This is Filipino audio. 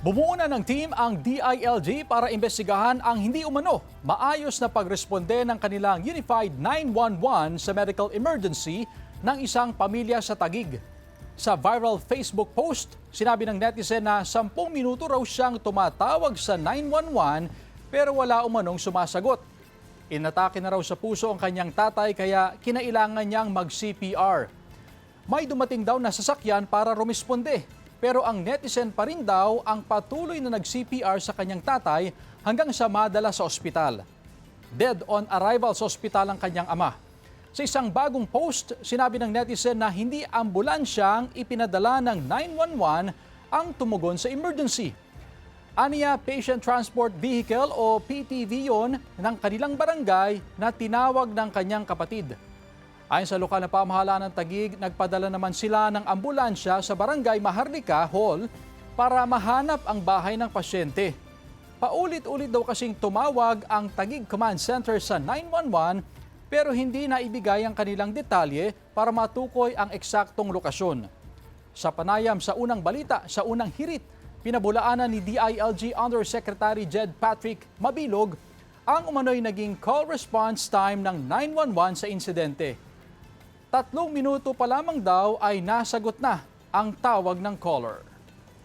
Bumuo na ng team ang DILG para imbestigahan ang hindi umano maayos na pagresponde ng kanilang Unified 911 sa medical emergency ng isang pamilya sa Taguig. Sa viral Facebook post, sinabi ng netizen na 10 minuto raw siyang tumatawag sa 911 pero wala umanong sumasagot. Inatake na raw sa puso ang kanyang tatay kaya kinailangan niyang mag-CPR. May dumating daw na sasakyan para rumisponde. Pero ang netizen pa rin daw ang patuloy na nag-CPR sa kanyang tatay hanggang sa madala sa ospital. Dead on arrival sa ospital ang kanyang ama. Sa isang bagong post, sinabi ng netizen na hindi ambulansyang ipinadala ng 911 ang tumugon sa emergency. Aniya Patient Transport Vehicle o PTV yon ng kanilang barangay na tinawag ng kanyang kapatid. Ayon sa lokal na pamahalaan ng Taguig, nagpadala naman sila ng ambulansya sa Barangay Maharlika Hall para mahanap ang bahay ng pasyente. Paulit-ulit daw kasing tumawag ang Taguig Command Center sa 911 pero hindi na ibigay ang kanilang detalye para matukoy ang eksaktong lokasyon. Sa panayam sa unang balita, sa unang hirit, pinabulaanan ni DILG Undersecretary Jed Patrick Mabilog ang umano'y naging call response time ng 911 sa insidente. 3 minuto pa lamang daw ay nasagot na ang tawag ng caller.